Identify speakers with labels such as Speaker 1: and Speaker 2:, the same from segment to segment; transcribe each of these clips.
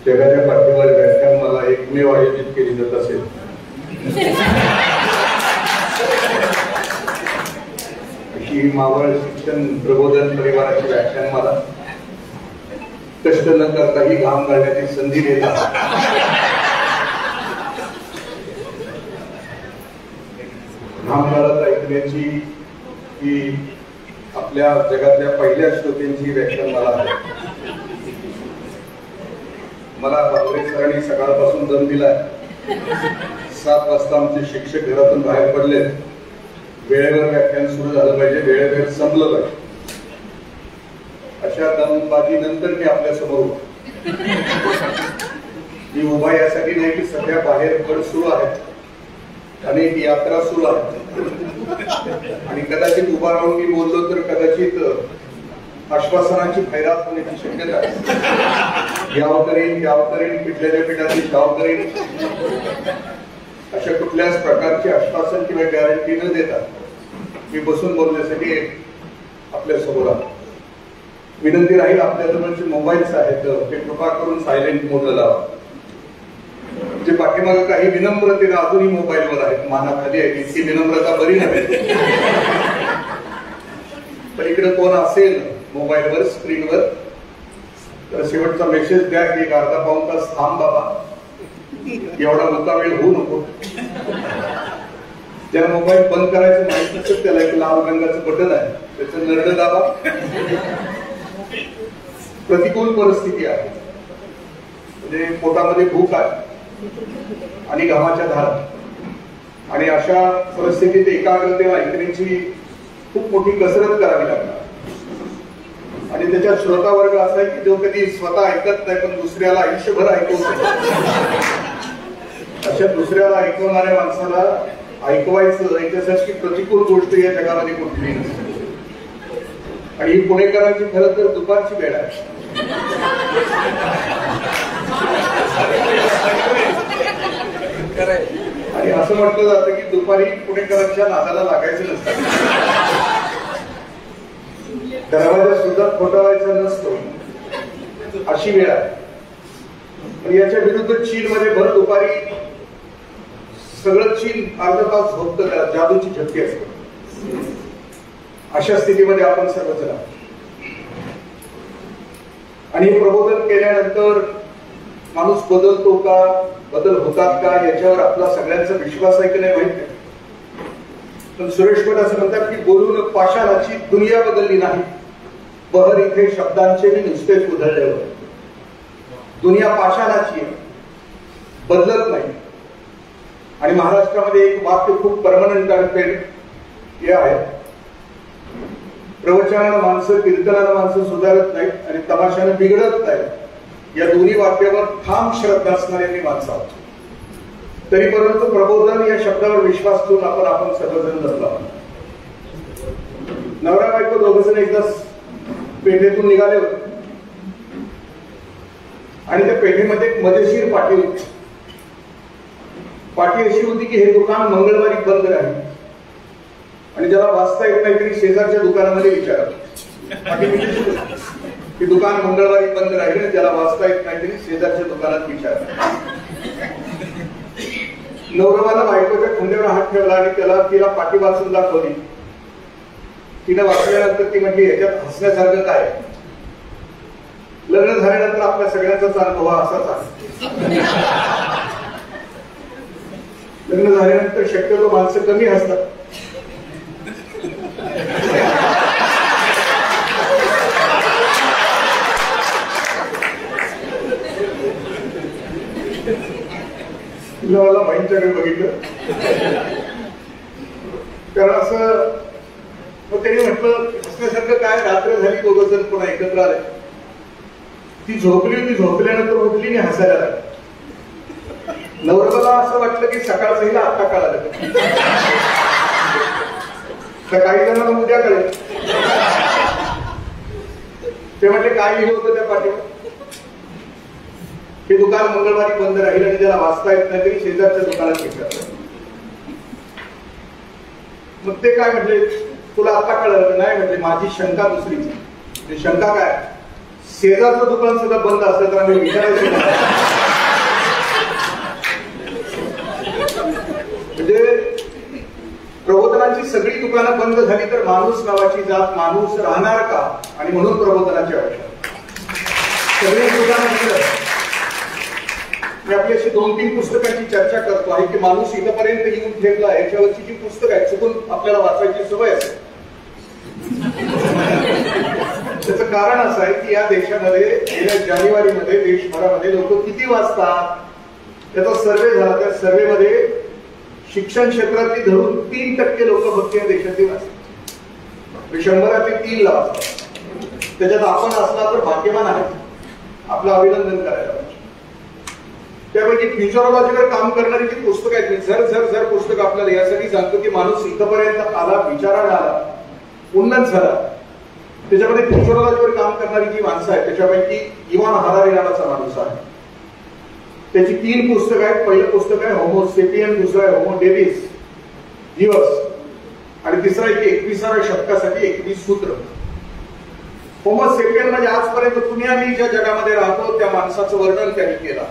Speaker 1: जगाच्या पाठीवर व्याख्यानमाला एकमेव आयोजित केली जात असेल अशी मावळ शिक्षण प्रबोधन परिवाराची व्याख्यानमाला कष्ट न करताही घाम घालण्याची संधी देतात. घाम घालत ऐकण्याची ही आपल्या जगातल्या पहिल्या श्रोत्यांची व्याख्यानमाला आहे. मला बाबरे सरांनी सकाळपासून दम दिलाय. 7 वाजता आमचे शिक्षक घरातून बाहेर पडले. वेळेवर व्याख्यान सुरू झालं पाहिजे, वेळेवर संपलं पाहिजे. अशा दमबाजी नंतर मी आपल्या समोर मी उभा यासाठी नाही की सध्या बाहेर गड सुरू आहेत आणि यात्रा सुरू आहे आणि कदाचित उभा राहून मी बोललो तर कदाचित आश्वासनाची खैरात होण्याची शक्यता आहे. याव करेन पिठलेल्या पिठाची शाव करेन अशा कुठल्याच प्रकारची आश्वासन किंवा गॅरंटी न देता मी बसून बोलण्यासाठी आपल्या समोर आलो. विनंती राहील, आपल्याजवळचे मोबाईल्स आहेत ते कृपा करून सायलेंट मोडला लावा. जे पाठीमागे काही विनम्रतेने अजूनही मोबाईलवर आहेत, मानाखाली आहे, इतकी विनम्रता बरी नव्हे. पण इकडे कोण असेल मोबाईलवर स्क्रीनवर तर शेवटचा मेसेज द्या की 1/2-पाऊण तास थांब बाबा, एवढा मुकावेळ होऊ नको. ज्याला मोबाईल बंद करायचं माहित नसेल त्याला एक लाल रंगाचं बटन आहे, त्याचं नरड दाबा. प्रतिकूल परिस्थिती आहे, म्हणजे पोटामध्ये भूक आहे आणि घामाच्या धारा, आणि अशा परिस्थितीत एकाग्रतेला ऐकण्याची खूप मोठी कसरत करावी लागणार. आणि त्याच्यात श्रोता वर्ग असा आहे की जो कधी स्वतः ऐकत नाही पण दुसऱ्याला आयुष्यभर ऐकवतो. अशा दुसऱ्याला ऐकवणाऱ्या माणसाला ऐकवायचं याच्यासारखी प्रतिकूल गोष्ट या जगामध्ये कुठली नसते. आणि ही पुणेकरांची खरं तर दुपारची वेळ आहे. आणि असं म्हटलं जातं की दुपारी पुणेकरांच्या नादाला लागायचं नसतं, दरवाजा सुद्धा ठोठावायचा नसतो, अशी वेळ आहे. पण याच्या विरुद्ध चीनमध्ये भर दुपारी सगळं चीन अर्धा तास झोपतं, त्याला जादूची झटके असते. अशा स्थितीमध्ये आपण सर्वजण आहोत. आणि हे प्रबोधन केल्यानंतर माणूस बदलतो का, बदल होतात का याच्यावर आपला सगळ्यांचा विश्वास आहे की नाही माहित नाही. पण सुरेश भट असं म्हणतात की बोलून पाषाणाची दुनिया बदलली नाही, बहर इथे शब्दांचे मी नुसतेच उधळले होते. दुनिया पाषाणाची आहे, बदलत नाही. आणि महाराष्ट्रामध्ये एक वाक्य खूप परमनंट हे आहे, प्रवचनानं माणसं, कीर्तनानं माणसं सुधारत नाहीत आणि तमाशानं बिघडत नाहीत. या दोन्ही वाक्यावर ठाम श्रद्धा असणाऱ्यांनी माणसं आहोत. तरी परंतु प्रबोधन या शब्दावर विश्वास ठेवून आपण सर्वजण जमलो. नवरा बायको दोघ जण एकदाच पेठेतून निघाले होते आणि त्या पेठेमध्ये एक मजेशीर पाटी होती. पाटी अशी होती की हे दुकान मंगळवारी बंद राहील आणि ज्याला वाचता येत नाही तरी शेजारच्या दुकानामध्ये विचारा की दुकान मंगळवारी बंद राहील, ज्याला वाचता येत नाही तरी शेजारच्या दुकानात विचारा. नवरबाला बायकोच्या खुंड्यावर हात ठेवला आणि तिला पाटी वाचून दाखवली. तिने वाचल्यानंतर ती म्हटली, ह्याच्यात हसण्यासारखं काय? लग्न झाल्यानंतर आपल्या सगळ्यांचाच अनुभव असाच आहे. लग्न झाल्यानंतर शक्यतो माणसं कमी हसतात. मला बहिणीच्याकडे बघितलं कारण असं मग त्यांनी म्हटलं, हसण्यासारखं काय? रात्र झाली, दोघं जण पुन्हा एकत्र आले. ती झोपली होती, झोपल्यानंतर उठली आणि हसायला लागली. नवरबाला असं वाटलं की सकाळचं हिला आता कळालं, तर काही जणांना उद्या कळेल. ते म्हटले, काय लिहिलं होतं त्या पाठीवर? हे दुकान मंगळवारी बंद राहील आणि ज्याला वाचता येत नाही तरी शेजारच्या दुकानात विचारलं. मग ते काय म्हटले, तुला आता कळलं? नाही म्हटले, माझी शंका दुसरीची. शंका काय? शेजारचं दुकान सुद्धा बंद असलं तर आम्ही विचारायचं म्हणजे प्रबोधनाची सगळी दुकानं बंद झाली तर माणूस नावाची जात माणूस राहणार का? आणि म्हणून प्रबोधनाची आवश्यकता. सगळी दुकानं मी आपली अशी 2-3 पुस्तकांची चर्चा करतो आहे की माणूस इथपर्यंत येऊन ठेवला याच्यावरची जी पुस्तक आहे चुकून आपल्याला वाचायची सवय असते. त्याचं कारण असं आहे की या देशामध्ये गेल्या जानेवारीमध्ये देशभरामध्ये लोक किती वाचतात त्याचा सर्वे झाला. त्या सर्वेमध्ये शिक्षण क्षेत्रातली धरून 3% लोक फक्त या देशातली वाचतात. 100 3 ला वाचतात. त्याच्यात आपण असला तर भाग्यवान आहे, आपलं अभिनंदन करायला पाहिजे. त्यापैकी फ्युचरॉलॉजीवर काम करणारी जी पुस्तकं आहेत जर पुस्तक आपल्याला यासाठी सांगतो की माणूस इथपर्यंत आला, विचारायला आला, उन्नत झाला. त्याच्यामध्ये फ्युचरॉलॉजीवर काम करणारी जी माणसं आहेत त्याच्यापैकी इव्हान हरारी नावाचा माणूस आहे. त्याची 3 पुस्तकं आहेत. पहिलं पुस्तक आहे होमो सेपियन, दुसरं आहे होमो डेव्हिस दिवस, आणि तिसरं आहे की 21व्या शतकासाठी 21 सूत्र. होमो सेपियन म्हणजे आजपर्यंत दुनियाने ज्या जगामध्ये राहतो त्या माणसाचं वर्णन त्यांनी केलं.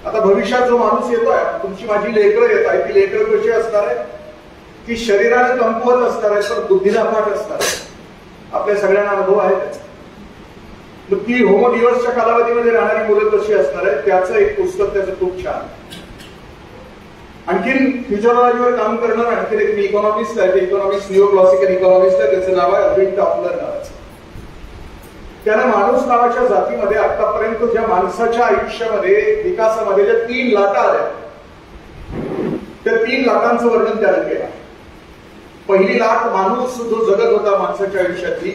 Speaker 1: आता भविष्यात जो माणूस येतोय, तुमची माझी लेकरं येत आहे, ती लेकरं कशी असणार आहे की शरीराने कमकुवत असणार आहे तर बुद्धीला पाठ असणार आहे. आपल्या सगळ्यांना अनुभव आहे. मग ती होमो दिवसच्या कालावधीमध्ये राहणारी मुलं कशी असणार आहे त्याचं एक पुस्तक त्याचं खूप छान. आणखीन फ्युचरॉलॉजीवर काम करणार आणखीन एक इकॉनॉमिस्ट आहे. इकॉनॉमिस्ट निओ क्लासिकल इकॉनॉमिस्ट आहे. त्याचं नाव आहे अर्विंड टॉपलर नावाचं. त्यानं माणूस नावाच्या जातीमध्ये आतापर्यंत ज्या माणसाच्या आयुष्यामध्ये विकासामध्ये ज्या 3 लाटा आल्या त्या 3 लाटांचं वर्णन त्यानं केलं. पहिली लाट माणूस जो जगत होता माणसाच्या आयुष्यातली,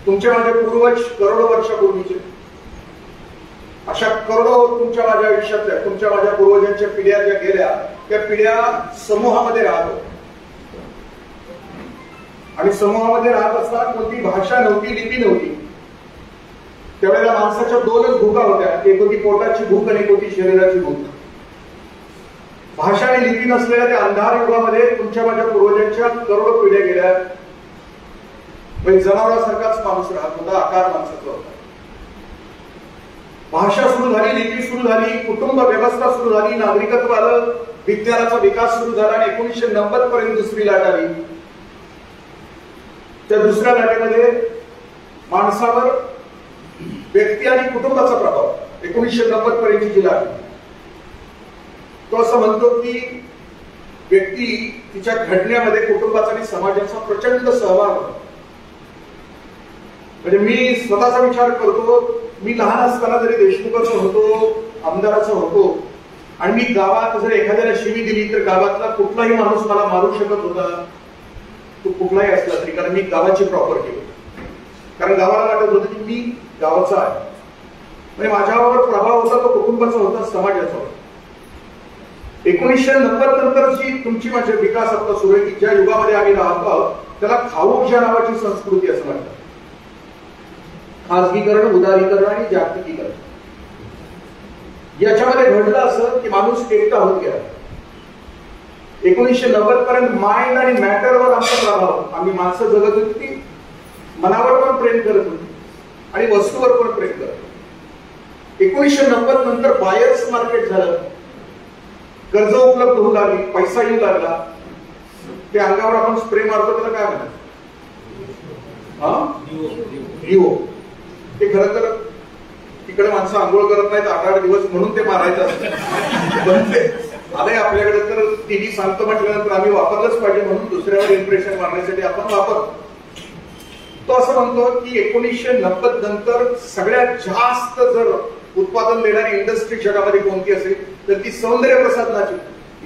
Speaker 1: तुमचे माझे पूर्वज करोडो वर्षापूर्वीचे, अशा करोडो तुमच्या माझ्या आयुष्यातल्या तुमच्या माझ्या पूर्वजांच्या पिढ्या ज्या गेल्या त्या पिढ्या समूहामध्ये राहतो. आणि समूहामध्ये राहत असताना कोणती भाषा नव्हती, लिपी नव्हती. त्यावेळेला माणसाच्या 2च भूका होत्या. एक होती पोटाची भूक आणि एक होती शरीराची भूक. भाषा आणि लिपी नसलेल्या त्या अंधार युगामध्ये तुमच्या माझ्या पूर्वजांच्या करोडो पिढ्या गेल्या. जनावरासारखाच माणूस राहत होता, आकार माणसाचा होता. भाषा सुरू झाली, लिपी सुरू झाली, कुटुंब व्यवस्था सुरू झाली, नागरिकत्व आलं, विज्ञानाचा विकास सुरू झाला आणि 1990 पर्यंत दुसरी लाट आली. त्या दुसऱ्या लाटेमध्ये माणसावर व्यक्ती आणि कुटुंबाचा प्रभाव 1990 पर्यंतची जी लाट, तो असं म्हणतो की व्यक्ती तिच्या घडण्यामध्ये कुटुंबाचा आणि समाजाचा प्रचंड सहभाग होतो. म्हणजे मी स्वतःचा विचार करतो, मी लहान असताना जरी देशमुखाचा होतो, आमदाराचा होतो, आणि मी गावात जर एखाद्याला शिवी दिली तर गावातला कुठलाही माणूस मला मारू शकत होता, तो कुठलाही असला तरी, कारण मी गावाची प्रॉपर्टी होती. कारण गावाला वाटत होतं की मी गावाचा आहे. म्हणजे माझ्यावर प्रभाव होता तो कुटुंबाचा होता, समाजाचा होता. 1990 नंतरची तुमची माझे विकास आता सुरू आहे की ज्या युगामध्ये आम्ही राहतो आहोत त्याला खाऊच्या नावाची संस्कृती असं म्हणतात. खाजगीकरण, उदारीकरण आणि जागतिकीकरण याच्यामध्ये घडलं असं की माणूस एकटा होत गेला. 1990 पर्यंत माइंड आणि मॅटरवर आमचा प्रभाव, आम्ही माणसं जगत होती ती मनावर पण प्रेम करत होती आणि वस्तूवर पण प्रेम करत होती. 1990 नंतर बायर्स मार्केट झालं, कर्ज उपलब्ध होऊ लागली, पैसा येऊ लागला. ते अंगावर आपण स्प्रे मारतो त्याला काय म्हणतात, लिओ. ते खरं तर तिकडे माणसं आंघोळ करत नाहीत 8-8 दिवस म्हणून ते मारायचं असतं. पण ते आलंय आपल्याकडे तर टीव्ही सांगतो म्हटल्यानंतर आम्ही वापरलंच पाहिजे म्हणून दुसऱ्यावर इम्प्रेशन मारण्यासाठी आपण वापरतो. तो असं म्हणतो की 1990 नंतर सगळ्यात जास्त जर उत्पादन देणारी इंडस्ट्री जगामध्ये कोणती असेल तर ती सौंदर्य प्रसाधनाची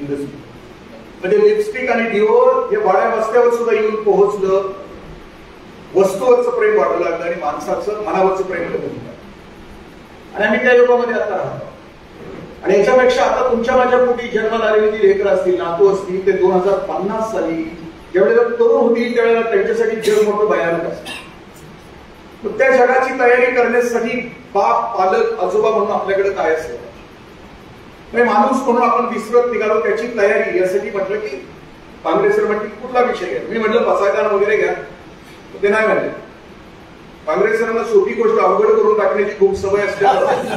Speaker 1: इंडस्ट्री. म्हणजे लिपस्टिक आणि डिओ हे वाड्या वस्त्यावर सुद्धा येऊन पोहोचलं. वस्तूवरचं प्रेम वाढू लागलं आणि माणसाचं मनावरचं प्रेम कमी झालं. आणि आम्ही त्या युगामध्ये आता राहतो. आणि याच्यापेक्षा आता तुमच्या माझ्या पोटी जन्माला आलेली जी लेकरं असतील, नातू असतील, ते 2050 साली ज्यावेळेला तरुण होतील त्यावेळेला त्यांच्यासाठी जग मोठं भयानक असतं. त्या जगाची तयारी करण्यासाठी बाप, पालक, आजोबा म्हणून आपल्याकडे काय असतं, म्हणजे माणूस म्हणून आपण विसरत निघालो त्याची तयारी. यासाठी म्हटलं की काँग्रेसवर म्हटलं की कुठला विषय घ्या. मी म्हटलं बसायदान वगैरे घ्या, ते नाही म्हणले. काँग्रेसरांना सोपी गोष्ट अवघड करून टाकण्याची खूप सवय असते.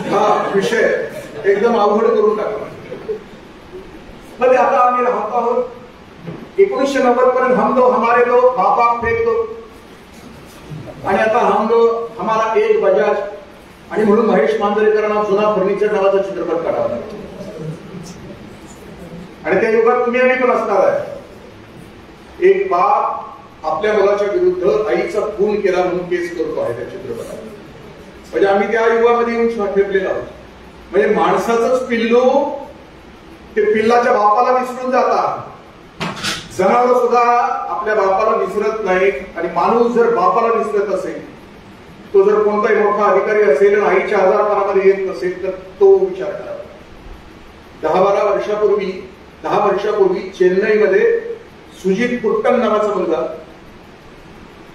Speaker 1: हा विषय एकदम अवघड करून टाकला. म्हणजे आता आम्ही राहत आहोत 1990 पर्यंत हम दो हमारे दो बाप आप फेक दो, आणि आता हम दो हमारा एक बजाज, आणि म्हणून महेश मांजरेकरांना जुना फर्निचर नावाचा चित्रपट काढावा लागला. आणि त्या युगात तुम्ही आणि पण असणार आहे. एक बाप आपल्या मुलाच्या विरुद्ध आईचा खून केला म्हणून केस करतो आहे त्या चित्रपटात. म्हणजे आम्ही त्या युगामध्ये येऊन ठेपलेलो आहोत. म्हणजे माणसाचंच पिल्लू ते पिल्लाच्या बापाला विसरून जातात. जनावर सुद्धा आपल्या बापाला विसरत नाही. आणि माणूस जर बापाला विसरत असेल, तो जर कोणताही मोठा अधिकारी असेल आणि आईच्या आजारपणामध्ये येत नसेल तर तो विचार करा. 10 वर्षापूर्वी चेन्नईमध्ये सुजित कुट्टन नावाचा मुलगा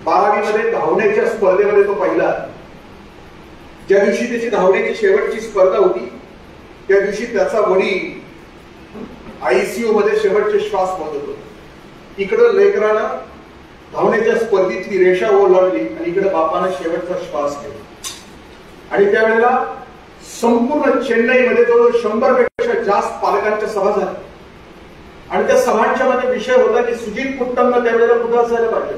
Speaker 1: 12वी मध्ये धावण्याच्या स्पर्धेमध्ये तो पहिला. ज्या दिवशी त्याची धावण्याची शेवटची स्पर्धा होती त्या दिवशी त्याचा वडील आयसीयू मध्ये शेवटचे श्वास मोजत होते. इकडं लेकरानं धावण्याच्या स्पर्धेतली रेषा ओलांडली आणि इकडे बापानं शेवटचा श्वास घेतला. आणि त्यावेळेला संपूर्ण चेन्नईमध्ये जवळजवळ 100 पेक्षा जास्त पालकांच्या सभा झाल्या. आणि त्या सभांच्या मध्ये विषय होता की सुजित कुट्टननं त्यावेळेला कुठं असायला पाहिजे.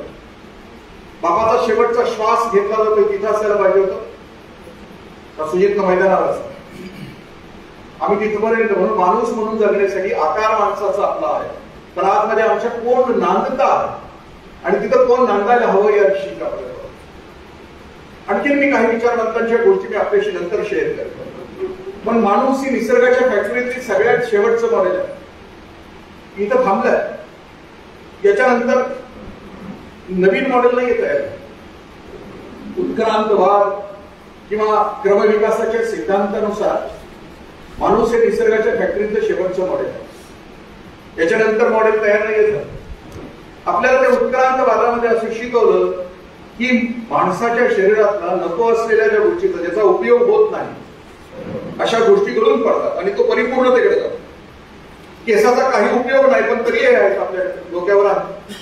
Speaker 1: बापाचा शेवटचा श्वास घेतला जातो तिथं असायला पाहिजे होतं का सुजितनं मैदानावर असतं. आम्ही तिथपर्यंत म्हणून माणूस म्हणून जगण्यासाठी आकार माणसाचा आपला आहे, पण आतमध्ये आमच्या कोण नांदतात आणि तिथं कोण नांदायला हवं याविषयी आपल्याला. आणखीन मी काही विचारवंतांच्या गोष्टी मी आपल्याशी नंतर शेअर करतो. पण माणूस ही निसर्गाच्या फॅक्टरीतली सगळ्यात शेवटचं मॉडेल आहे. इथं थांबलंय. याच्यानंतर नवीन मॉडेल नाही येत आहे. उत्क्रांतवाद किंवा क्रमविकासाच्या सिद्धांतानुसार माणूस हे निसर्गाच्या फॅक्टरीतलं शेवटचं मॉडेल आहे. याच्यानंतर मॉडेल तयार नाही येत. आपल्याला त्या उत्क्रांतवादामध्ये असं शिकवलं की माणसाच्या शरीरातला नको असलेल्या ज्या गोष्टीचा ज्याचा उपयोग होत नाही अशा गोष्टी गळून पडतात आणि तो परिपूर्णतेकडे जातो. केसाचा काही उपयोग नाही पण तरी आहे आपल्या डोक्यावर आहे.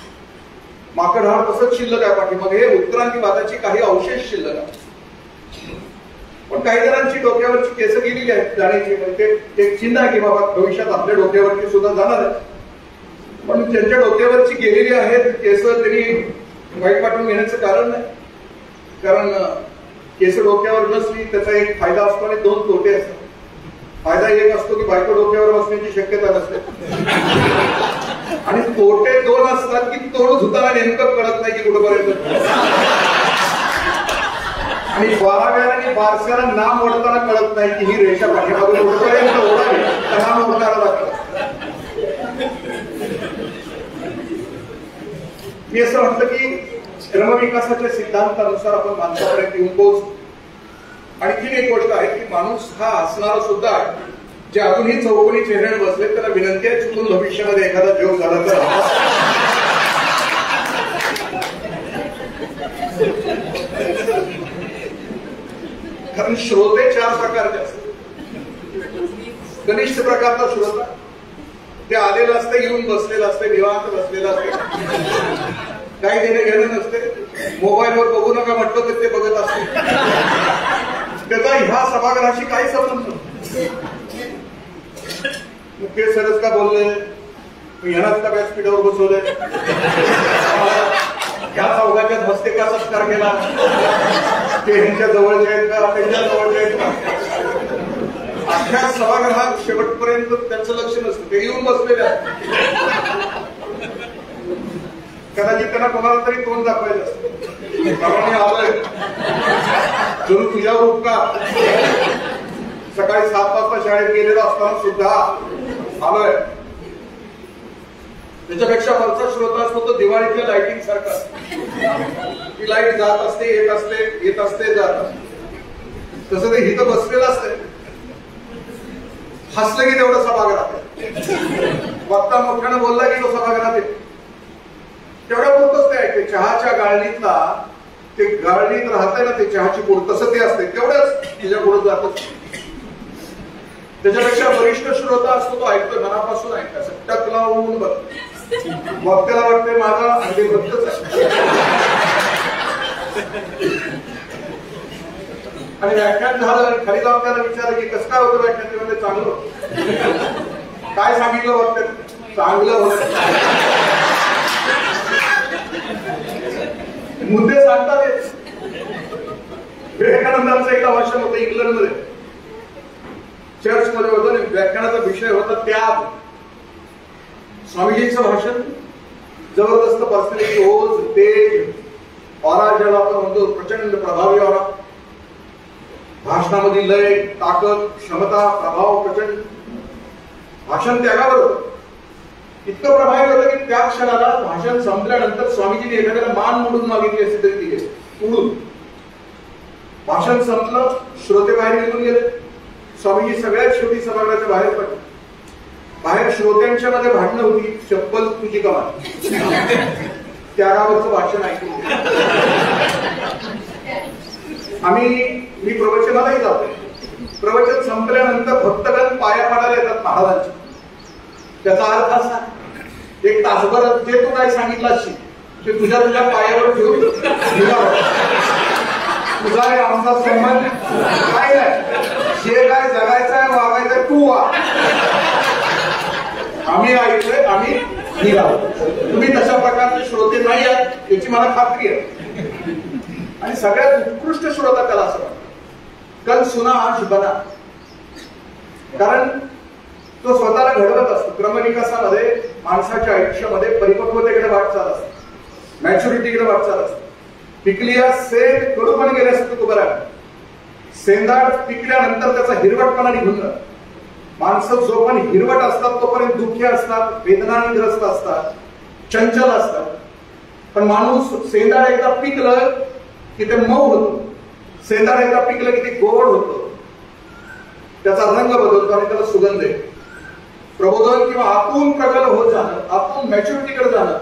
Speaker 1: माकड हार तसंच शिल्लक आहे पाठी. मग हे उत्क्रांतीवादाची काही अवशेष शिल्लक आहे. पण काही जणांची डोक्यावरची केस गेलेली आहेत जाण्याची, म्हणजे ते चिन्ह आहे की बाबा भविष्यात आपल्या डोक्यावरची सुद्धा जाणार आहे. पण ज्यांच्या डोक्यावरची गेलेली आहेत केस त्यांनी वाईट वाटून घेण्याचं कारण नाही. कारण केस डोक्यावर नसली त्याचा एक फायदा असतो आणि 2 तोटे असतात. फायदा एक असतो की बायको डोक्यावर बसण्याची शक्यता नसते, आणि तोटे 2 असतात की तोंड धुताना नेमकं कळत नाही की कुठपर्यंत. आणि 12व्या आणि 12ऱ्याला नाम ओढताना कळत नाही की ही रेषा पाठीमागून कुठपर्यंत ओढावी नाम ओढताना लागतं. मी असं म्हटलं की क्रमविकासाच्या सिद्धांतानुसार आपण माणसापर्यंत येऊन पोहोचतो. आणखी एक गोष्ट आहे की माणूस हा असणारा सुद्धा आहे. जे अजूनही चौकोनी चेहऱ्यावर बसले त्याला विनंती आहे चुकून भविष्यामध्ये एखादा जोक झाला तर कारण श्रोते 4 प्रकारचे असतात. कनिष्ठ प्रकारचा श्रोता ते आलेलं असते, येऊन बसलेलं असते, निवांत बसलेलं असते, काही देणे घेणं नसते, मोबाईलवर बघू नका म्हटलं तर ते बघत असते. त्याचा ह्या सभागृहाशी काही संबंध नाही. मुख्य सरच का बोलले, ह्यालाच का व्यासपीठावर बसवले, ह्या चौघाच्या हस्ते का सत्कार केला, ते ह्यांच्या जवळचे आहेत का त्यांच्या जवळचे आहेत का. अख्ख्या सभागृहात शेवटपर्यंत त्यांचं लक्ष नसतं. ते येऊन बसलेले आहेत. कदाचित त्यांना कोणाला तरी तोंड दाखवायचं असतं. कारण आलोय जरूर तुझ्यावर उपकार. सकाळी 7 वाजता शाळेत गेलेलो असताना सुद्धा आलोय. त्याच्यापेक्षा वरचा श्रोता असतो तो दिवाळीतल्या लाइटिंग सारखा. ती लाईट जात असते, येत असते, येत असते, जात असते. तसं ते इथं बसलेलं असते. हसलं की तेवढं सभागृहात आहे. वक्ता मोठ्यानं बोलला की तो सभागृहात आहे. तेवढ्या पुरतच ते ऐकते. चहाच्या गाळणीतला ते गाळणीत राहतंय ना ते चहाची पोड तसं ते असते. तेवढंच तिच्या पुढे जात. त्याच्यापेक्षा वरिष्ठ श्रोता असतो तो ऐकतो, मनापासून ऐकतो, असं टक लावून बघ. वक्त्याला वाटते माझा अगदी भक्तच आहे. आणि व्याख्यान झालं आणि खाली जाऊन त्याला विचारलं की कसं काय होतं व्याख्यान, ते म्हणजे चांगलं होतं. काय सांगितलं वाटतं, चांगलं होतं. मुद्दे सांगतात. विवेकानंदांचं एकदा भाषण होतं इंग्लंडमध्ये, चर्च मध्ये होतं आणि व्याख्यानाचा विषय होता त्याग. स्वामीजींचं भाषण जबरदस्त पर्सनॅलिटी, ओज, तेज, ऑरा ज्याला आपण म्हणतो, प्रचंड प्रभावी ऑरा. भाषणामध्ये लय, ताकद, क्षमता, प्रभाव प्रचंड. भाषण त्यागावर होतं. इतकं प्रभावी होतं की त्या क्षणाला भाषण संपल्यानंतर स्वामीजीने एखाद्याला मान मोडून मागितली असेल तरी ती गेली उडून. भाषण संपलं, श्रोते बाहेर निघून गेले. स्वामीजी सगळ्यात शेवटी सभागृहाच्या बाहेर पडले. बाहेर श्रोत्यांच्या मध्ये भांडणं होती, चप्पल तुझी कमाल. त्यागावरचं भाषण ऐकून मी प्रवचनालाही जातो. प्रवचन संपल्यानंतर भक्तगण पाया पडायला येतात महाराजांच्या. त्याचा अर्थ असा, एक तासभर जे तू काय सांगितलं असशील ते तुझ्या पायावर ठेवून तुझा आमचा संबंध काय नाही. जे काय जगायचं आहे, वागायचं तू वा. आम्ही ऐकलोय, आम्ही निघालो. तुम्ही तशा प्रकारचे श्रोते नाही आहात याची मला खात्री आहे. आणि सगळ्यात उत्कृष्ट श्रोता त्याला असं वाटतं, कल सुना आज बना. कारण तो स्वतःला घडवत असतो. क्रमविकासामध्ये माणसाच्या आयुष्यामध्ये परिपक्वतेकडे वाटचाल असते, मॅच्युरिटीकडे वाटचाल असते. पिकलिया सेंद कडू पण गेले असते तो बरा. सेंदाड पिकल्यानंतर त्याचा हिरवटपणा निघून जातो. माणसं जो पण हिरवट असतात तोपर्यंत दुःखी असतात, वेदनाग्रस्त असतात, चंचल असतात. पण माणूस सेंदाड एकदा पिकलं की ते मऊ होतो. सेंदाड एकदा पिकलं की ते गोड होतं, त्याचा रंग बदलतो आणि त्याला सुगंध येतो. प्रबोधन किंवा आतून प्रगल होत जाणं, आतून मॅच्युरिटीकडे जाणं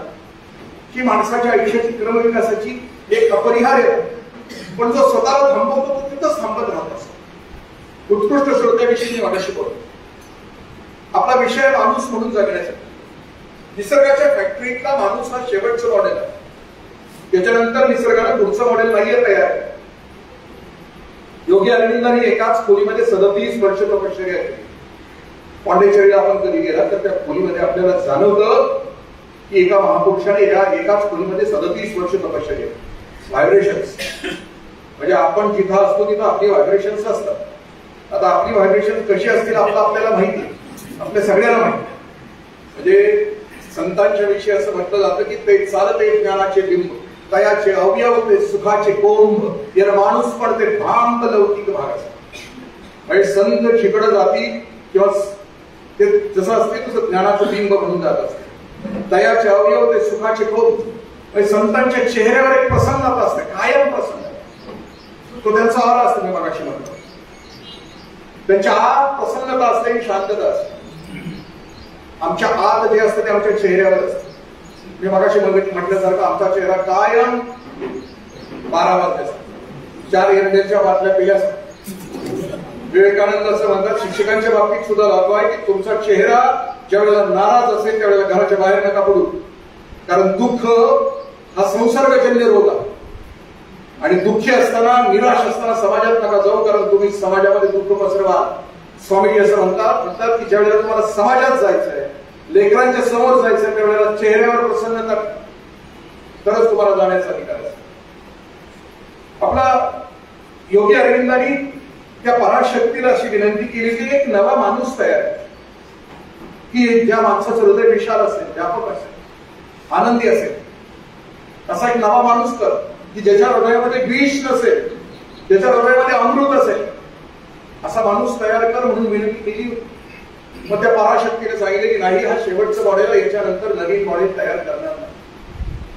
Speaker 1: ही माणसाच्या आयुष्याची क्रमविकासाची एक अपरिहार्य. पण जो स्वतःला थांबवतो तो तिथंच थांबत राहत असतो. उत्कृष्ट श्रोत्याविषयी मी मला शिकवतो. आपला विषय माणूस म्हणून जगण्याचा. निसर्गाच्या फॅक्टरीतला माणूस हा शेवटचं मॉडेल आहे. त्याच्यानंतर निसर्गाने पुढचं मॉडेल नाहीये तयार. योगी अरविंदांनी एकाच खोलीमध्ये 37 वर्ष तपश्चर्या केली. पांडेचेरीला आपण कधी गेला तर त्या खोलीमध्ये आपल्याला जाणवतं की एका महापुरुषाने या एकाच खोलीमध्ये 37 वर्ष तपश्चर्या. व्हायब्रेशन्स म्हणजे आपण जिथं असतो तिथं आपली व्हायब्रेशन्स असतात. आता आपली व्हायब्रेशन कशी असतील आपल्याला माहिती, आपल्या सगळ्याला माहिती. म्हणजे संतांच्या विषयी असं म्हटलं जातं की ते चालते ज्ञानाचे बिंब, तयाचे अवयव ते सुखाचे कोंब, याला माणूस पण ते भांत लौकिक भागाचा. म्हणजे संत ठिकड जाती किंवा ते जसं असते तसं ज्ञानाचं बिंब म्हणून जात असते. तयाचे अवयव ते सुखाचे कोंब. म्हणजे संतांच्या चेहऱ्यावर एक प्रसन्नता असते, कायम प्रसन्न. तो त्यांचा आहार असतो. मी मगाशी म्हणतो त्यांच्या आत प्रसन्नता असते, शांतता असते. आमच्या आत जे असतं ते आमच्या चेहऱ्यावर असतं. मी मगाशी म्हटल्यासारखं आमचा चेहरा कायम 12 वाजता 4 एरंडेलच्या बाटल्या पिल्या. विवेकानंद असं म्हणतात, शिक्षकांच्या बाबतीत सुद्धा लागू आहे की तुमचा चेहरा ज्या वेळेला नाराज असेल त्यावेळेला घराच्या बाहेर नका पडू. कारण दुःख हा संसर्गजन्य रोग आहे. आणि दुःखी असताना, निराश असताना समाजात नका जाऊ, कारण तुम्ही समाजामध्ये दुःख पसरवा. स्वामीजी असं म्हणतात की ज्या वेळेला तुम्हाला समाजात जायचंय, लेकरांच्या समोर जायचं, त्यावेळेला चेहऱ्यावर प्रसन्नता तरच तुम्हाला जाण्याचा अधिकार आहे. आपला योगी अरविंदांनी त्या पराशक्तीला अशी विनंती केली की एक नवा माणूस तयार की ज्या माणसाचं हृदय विशाल असेल, व्यापक असेल, आनंदी असेल, असा एक नवा माणूस कर की ज्याच्या हृदयामध्ये विष नसेल, ज्याच्या हृदयामध्ये अमृत असेल, असा माणूस तयार कर म्हणून विनंती केली. मग त्या पराशक्तीने सांगितले की नाही, हा शेवटचं मॉडेल आहे, याच्यानंतर नवीन मॉडेल तयार करणार नाही.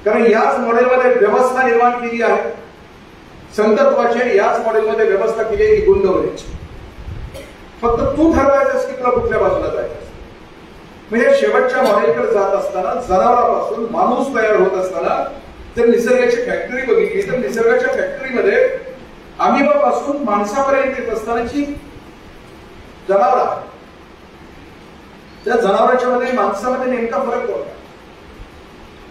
Speaker 1: कारण याच मॉडेलमध्ये व्यवस्था निर्माण केली आहे. संतत्वाची याच मॉडेलमध्ये व्यवस्था केली आहे की गुंतवणुकीची. फक्त तू ठरवायचंस की तुला कुठल्या बाजूला जायचं. म्हणजे शेवटच्या मॉडेलकडे जात असताना, जनावरापासून माणूस तयार होत असताना जर निसर्गाची फॅक्टरी बघितली तर निसर्गाच्या फॅक्टरीमध्ये अमिबापासून माणसापर्यंत येत असतानाची जनावर आहे. त्या जनावरांच्या मध्ये माणसामध्ये नेमका फरक कोणता?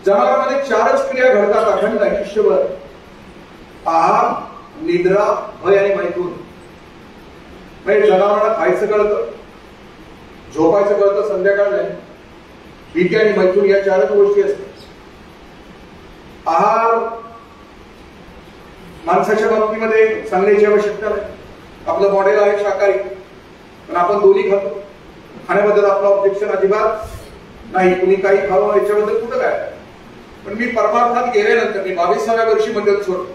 Speaker 1: जनावरांमध्ये 4च क्रिया घडतात अखंड आयुष्यभर: आहार, निद्रा, भय आणि मैथुन. म्हणजे जनावरांना खायचं कळतं, झोपायचं कळतं, संध्याकाळ नाही, भीती आणि मैथून या चारच गोष्टी असतात. आहार माणसाच्या बाबतीमध्ये सांगण्याची आवश्यकता नाही. आपलं मॉडेल आहे शाकाहारी, पण आपण दोन्ही खातो. खाण्याबद्दल आपलं ऑब्जेक्शन अजिबात नाही, कुणी काही खावं याच्याबद्दल कुठं काय. पण मी परमार्थात गेल्यानंतर, मी 22व्या वर्षी मध्यंत सोडतो,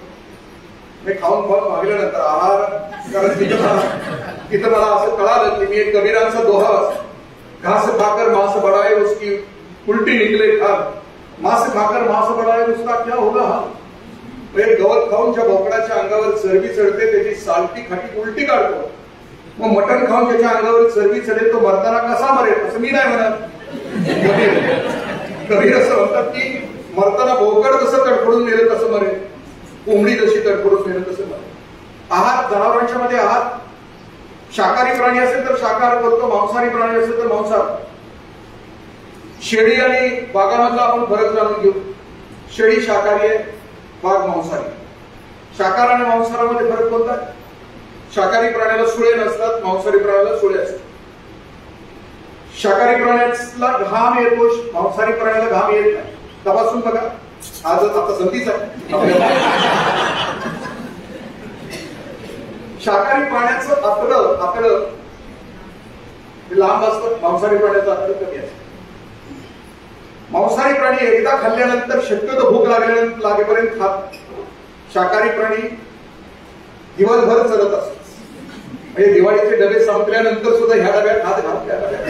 Speaker 1: मी खाऊन भागल्यानंतर आहार, कारण तिथं मला असं कळालं की मी एक कबीरांचा दोहा वाचला, घास खाकर मांस बढ़ाए उसकी उलटी निकले खाल, मांस खाकर मांस बढ़ाए उसका क्या होगा हाल. म्हणजे गवत खाऊन ज्या बोकडाच्या अंगावर चरबी चढते त्याची सालटी खाटी उलटी काढतो, मग मटण खाऊन ज्याच्या अंगावर चरबी चढेल तो मरताना कसा मरेल असं मी नाही म्हणत. कबीर असं म्हणतात की मरताना बोकड कसं तडफडून नेलं तसं मरेल, कोंबडी जशी तडफडून नेलं तसं मरेल. आहार जनावरांच्या मध्ये आहार, शाकाहारी प्राणी असेल तर शाकाहार करतो, मांसाहारी प्राणी असेल तर मांसाहार. शेळी आणि वाघामधला आपण फरक जाणून घेऊ. शेळी शाकाहारी आहे, वाघ मांसाहारी. शाकाहार आणि मांसाहारामध्ये फरक कोणता? शाकाहारी प्राण्याला सुळे नसतात, मांसाहारी प्राण्याला सुळे असतात. शाकाहारी प्राण्याला घाम येतो, मांसाहारी प्राण्याला घाम येत नाही. तपासून बघा, आज आता संधीच आहे. शाकाहारी प्राण्याचं आतडं लांब असतं, मांसाहारी प्राण्याचं आतडं कमी असतं. मांसाहारी प्राणी एकदा खाल्ल्यानंतर शक्यतो भूक लागेपर्यंत खात. शाकाहारी प्राणी दिवसभर चलत असतो. म्हणजे दिवाळीचे डबे संपल्यानंतर सुद्धा ह्या डब्यात हात घालून त्या डब्यात.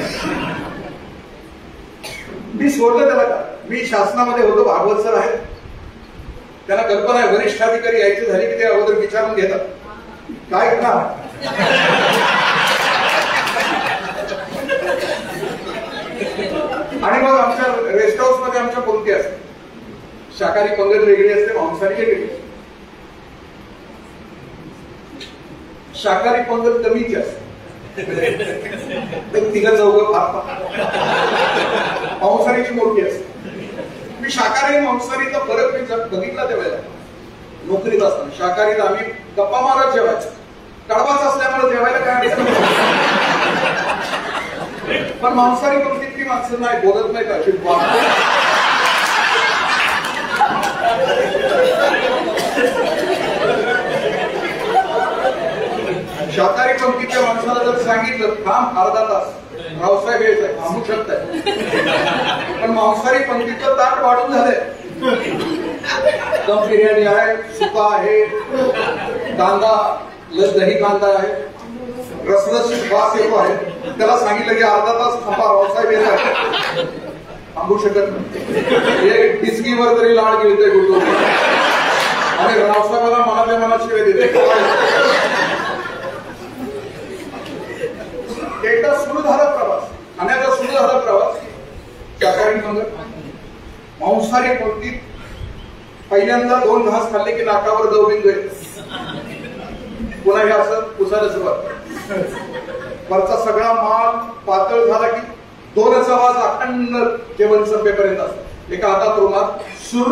Speaker 1: मी सोडलं त्याला का? मी शासनामध्ये होतो, भागवत सर आहेत, त्यांना कल्पना आहे वरिष्ठ अधिकारी यायचे झाले की ते अगोदर विचारून घेतात काय का. आणि मग आमच्या रेस्ट हाऊस मध्ये आमच्या पंक्ती असते, शाकाहारी पंगत वेगळी असते, मांसाहारी वेगळी असते. शाकाहारी पंगत कमीची असते, तिघं चौघं मांसाहारीची मोठी असते. मी शाकाहारी मांसाहारीचा फरक मी बघितला त्यावेळेला नोकरीत असताना. शाकाहारीत आम्ही गप्पा मारत जेवायचो, कडवाच असल्यामुळे जेवायला काय पण मांसाहारी पंक्तीतली माणसं नाही बोलत नाही का शिल्पा. शाकाहारी पंक्तीच्या माणसाला जर सांगितलं थांब अर्धा तास, रावसाहेब यायचंय थांबू शकताय, पण मांसाहारी पंक्तीचं ताट वाढून झालंय. दम बिर्याणी आहे, सुका आहे, कांदा दही कांदा आहे, रसरशीत वास येतो आहे. त्याला सांगितलं की अर्धा तास थांबा, रावसाहेब येत आहे, थांबू शकत नाही. एक डिस्कीवर तरी लाड गिळतोय गुडतो आणि रावसाहेबाला मनातल्या मनात शिवाय देते. एकदा सुरू झाला प्रवास, खाण्याचा सुरू झाला प्रवास, शाकाहारी पंगत. मांसाहारी पंक्तीत पहिल्यांदा 2 घास खाल्ले की नाकावर दवबिंदू येत, पुन्हा हे असं पुसायला सुरुवात. वरचा सगळा माल पातळ झाला की 2च आवाज अखंड जेवण संपेपर्यंत असतो. एका हातात रुमाल सुर,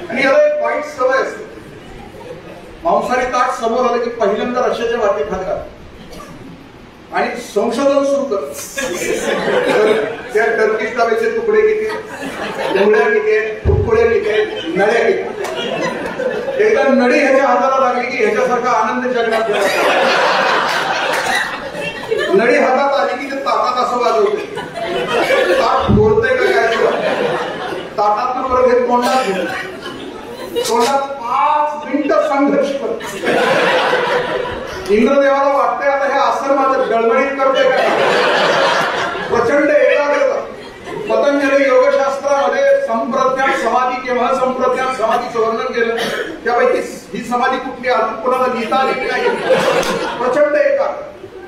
Speaker 1: आणि याला एक वाईट सवय असते. मांसाहारी ताट समोर आलं की पहिल्यांदा रश्याच्या वाटेत हात घाल आणि संशोधन सुरू कर. त्या टर्किश डाव्याचे तुकडे किती, कोंबड्या किती, तुकडे किती, नळ्या किती. एकदा नळी ह्याच्या हाताला लागली की ह्याच्यासारखा आनंद जगण्यात नळी हातात आली की ते ताटात असं वाजवते, ताट बोलतंय का काय, ताटात परत हे तोंडात घेत, तोंडात 5 मिनिटं संघर्ष करतो. इंद्रदेवाला वाटतंय आता हे आसन माझं डळमळीत करतोय का. प्रचंड एकाग्रता. पतंजली योगशास्त्रामध्ये संप्रज्ञान समाधी किंवा संप्रज्ञान समाधीचं वर्णन केलं, त्यापैकी ही समाधी कुठली अजून कोणाला लिहिता आली की नाही. प्रचंड एकाग्र.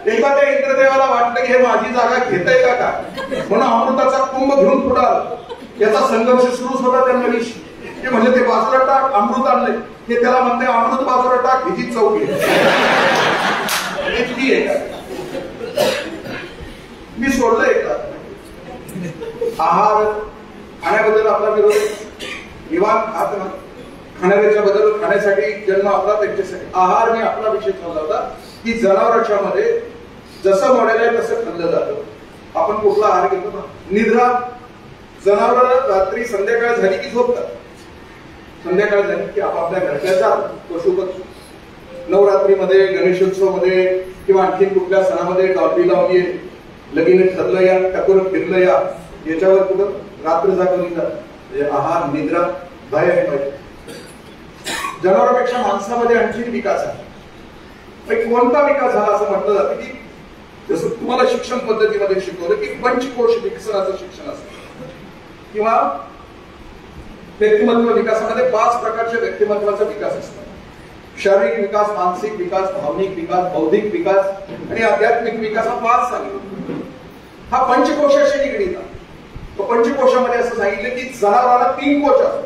Speaker 1: एकदा त्या इंद्रदेवाला वाटलं की हे माझी जागा घेतय का, म्हणून अमृताचा कुंभ घेऊन पुढे आला. याचा संघर्ष सुरूच होता त्या नळीशी. ते म्हणजे ते बाजूला टाक, अमृत आणलंय, ते त्याला म्हणते अमृत बाजूला टाक, हिची चौकी. मी सोडलंय का आहार खाण्याबद्दल आपला विरोध, निवांत खात ना, खाणाऱ्याच्या बदल खाण्यासाठी जन्म आपला त्यांच्यासाठी. आहार मी आपला विषय चालला होता की जनावरांच्या मध्ये जसं मॉडेल आहे तसं खाल्लं जातं. आपण कुठला आहार घेतो ना. निद्रा, जनावर रात्री संध्याकाळ झाली की झोपतात, संध्याकाळ झाली की आपापल्या घरच्या जातात. पशुपक्षी नवरात्रीमध्ये, गणेशोत्सव मध्ये किंवा आणखी कुठल्या सणामध्ये डॉल्बी लावली, लगीन ठरलं या, टकोर फिरलं या, याच्यावर कुठं रात्र जागवली जात. आहार, निद्रा बाहेर पाहिजे. जनावरांपेक्षा माणसामध्ये आणखी विकास आहे. कोणता विकास झाला असं म्हटलं जातं की जसं तुम्हाला शिक्षण पद्धतीमध्ये शिकवलं की पंचकोश विकसनाचं शिक्षण असतं किंवा व्यक्तिमत्व विकासामध्ये 5 प्रकारच्या व्यक्तिमत्वाचा विकास असतो. शारीरिक विकास, मानसिक विकास, भावनिक विकास, बौद्धिक विकास आणि आध्यात्मिक विकास. हा 5 सांगितला. हा पंचकोशाशी निगडीत आहे. पंचकोशामध्ये असं सांगितलं की जनावराला 3 कोश असतात.